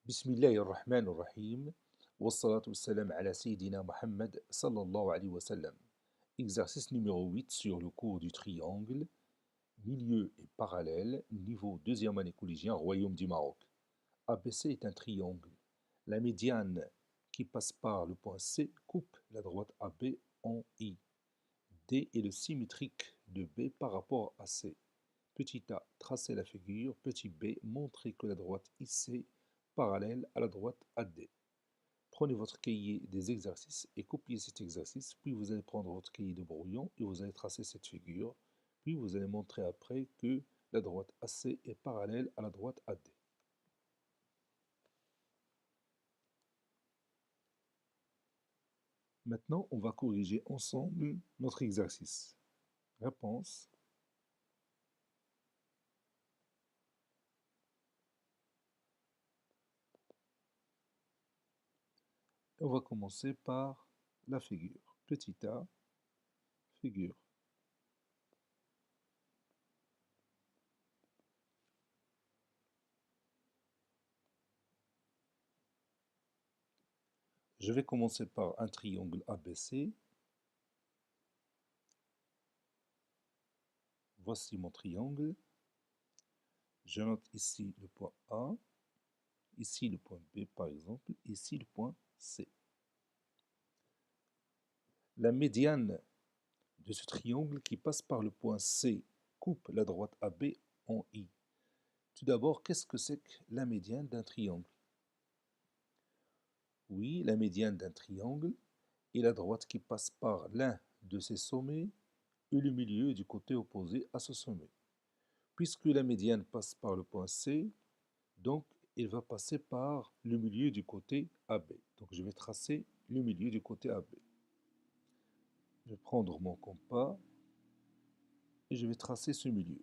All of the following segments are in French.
بسم الله الرحمن الرحيم والصلاة والسلام على Sayyidina Muhammad sallallahu alayhi wa sallam. Exercice numéro 8 sur le cours du triangle, milieu et parallèle, niveau deuxième année collégien, Royaume du Maroc. ABC est un triangle. La médiane qui passe par le point C coupe la droite AB en I. D est le symétrique de B par rapport à C. Petit a, tracez la figure. Petit b, montrez que la droite IC parallèle à la droite AD. Prenez votre cahier des exercices et copiez cet exercice, puis vous allez prendre votre cahier de brouillon et vous allez tracer cette figure, puis vous allez montrer après que la droite AC est parallèle à la droite AD. Maintenant, on va corriger ensemble notre exercice. Réponse. On va commencer par la figure. Petit a, figure. Je vais commencer par un triangle ABC. Voici mon triangle. Je note ici le point A, ici le point B par exemple, ici le point C. La médiane de ce triangle qui passe par le point C coupe la droite AB en I. Tout d'abord, qu'est-ce que c'est que la médiane d'un triangle? Oui, la médiane d'un triangle est la droite qui passe par l'un de ses sommets et le milieu du côté opposé à ce sommet. Puisque la médiane passe par le point C, donc il va passer par le milieu du côté AB. Donc je vais tracer le milieu du côté AB. Je vais prendre mon compas et je vais tracer ce milieu.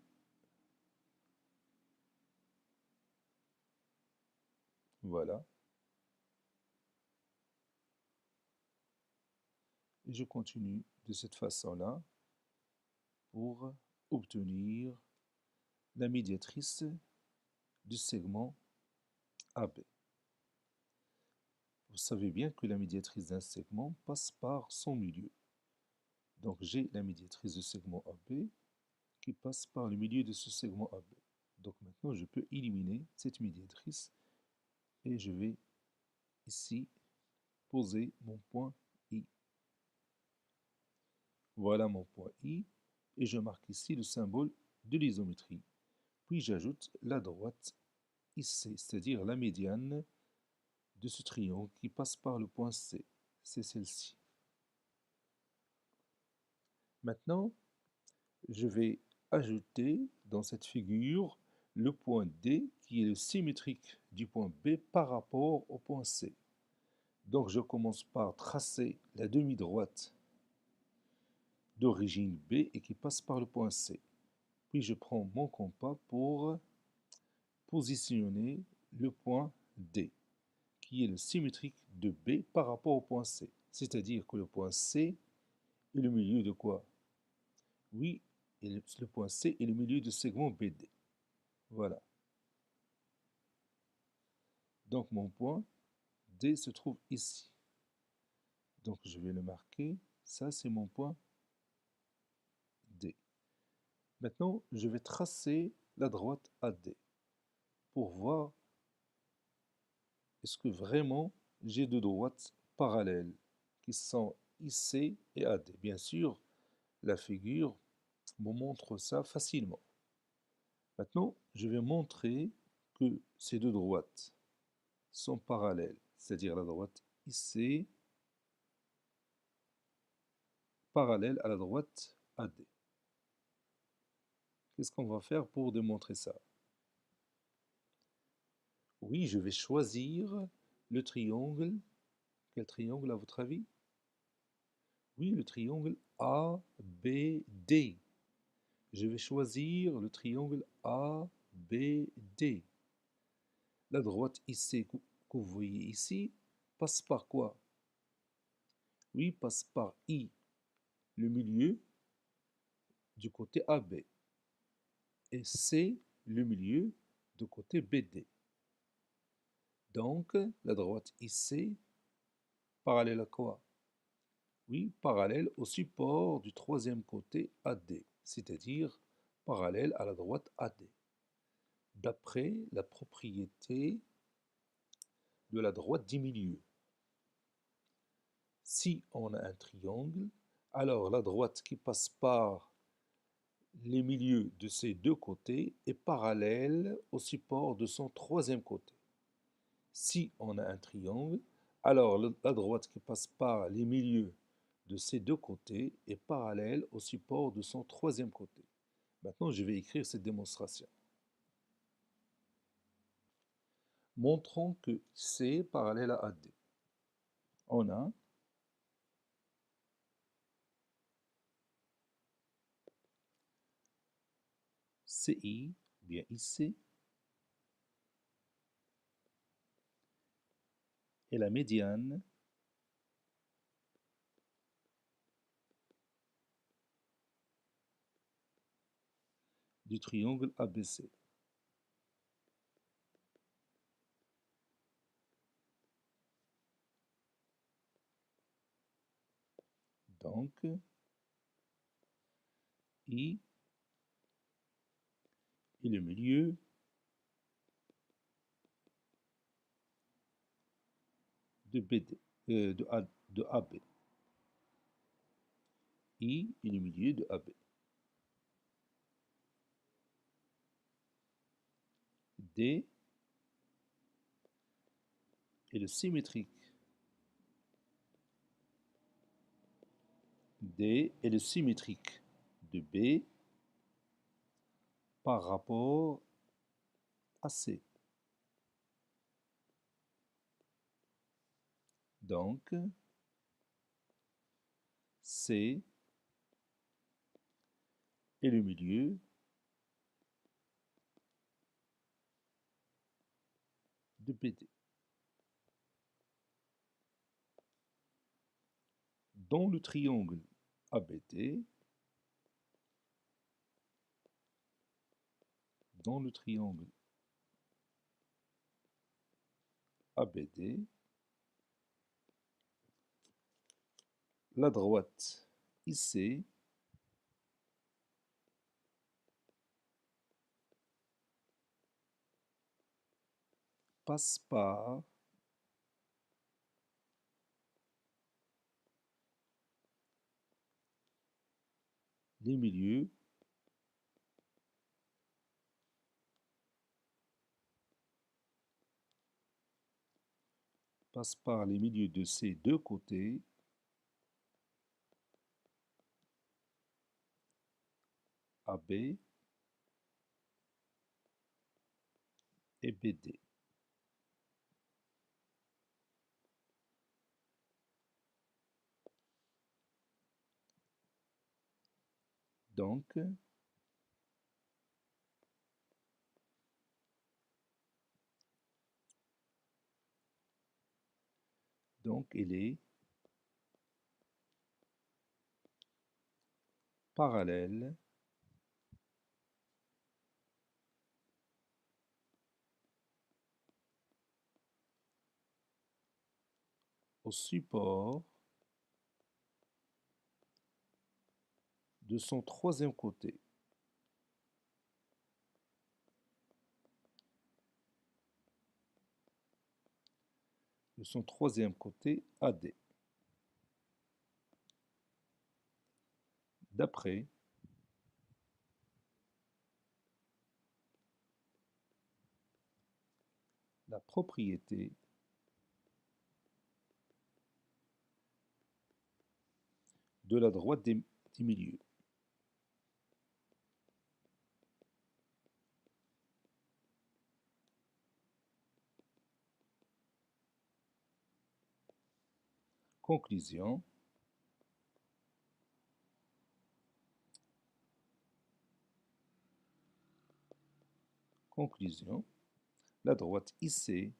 Voilà. Et je continue de cette façon-là pour obtenir la médiatrice du segment AB. Vous savez bien que la médiatrice d'un segment passe par son milieu. Donc j'ai la médiatrice du segment AB qui passe par le milieu de ce segment AB. Donc maintenant je peux éliminer cette médiatrice et je vais ici poser mon point I. Voilà mon point I et je marque ici le symbole de l'isométrie. Puis j'ajoute la droite IC, c'est-à-dire la médiane de ce triangle qui passe par le point C. C'est celle-ci. Maintenant, je vais ajouter dans cette figure le point D qui est le symétrique du point B par rapport au point C. Donc je commence par tracer la demi-droite d'origine B et qui passe par le point C. Puis je prends mon compas pour positionner le point D, qui est le symétrique de B par rapport au point C. C'est-à-dire que le point C est le milieu de quoi? Oui, le point C est le milieu du segment BD. Voilà. Donc mon point D se trouve ici. Donc je vais le marquer. Ça, c'est mon point D. Maintenant, je vais tracer la droite AD pour voir est-ce que vraiment j'ai deux droites parallèles qui sont IC et AD. Bien sûr, la figure me montre ça facilement. Maintenant, je vais montrer que ces deux droites sont parallèles, c'est-à-dire la droite IC parallèle à la droite AD. Qu'est-ce qu'on va faire pour démontrer ça? Oui, je vais choisir le triangle. Quel triangle à votre avis? Oui, le triangle ABD. Je vais choisir le triangle ABD. La droite IC que vous voyez ici passe par quoi? Oui, passe par I, le milieu du côté AB, et C, le milieu du côté BD. Donc, la droite IC, parallèle à quoi? Oui, parallèle au support du troisième côté AD, c'est-à-dire parallèle à la droite AD, d'après la propriété de la droite du milieu. Si on a un triangle, alors la droite qui passe par les milieux de ces deux côtés est parallèle au support de son troisième côté. Si on a un triangle, alors la droite qui passe par les milieux de ces deux côtés est parallèle au support de son troisième côté. Maintenant, je vais écrire cette démonstration. Montrons que C est parallèle à AD. On a CI, bien IC, et la médiane du triangle ABC. Donc, I est le milieu de BD, de AB. I est le milieu de AB. D est le symétrique. D est le symétrique de B par rapport à C. Donc, C est le milieu de BD. Dans le triangle ABD, dans le triangle ABD, la droite IC passe par les milieux de ces deux côtés AB et BD. Donc, il est parallèle au support de son troisième côté. De son troisième côté AD. D'après la propriété de la droite des milieux. Conclusion. Conclusion. La droite IC est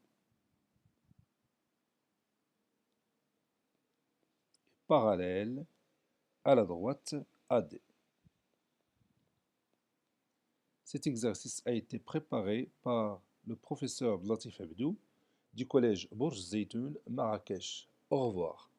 parallèle à la droite AD. Cet exercice a été préparé par le professeur Latif Abdou du collège Bourj Zeytoun, Marrakech. Au revoir.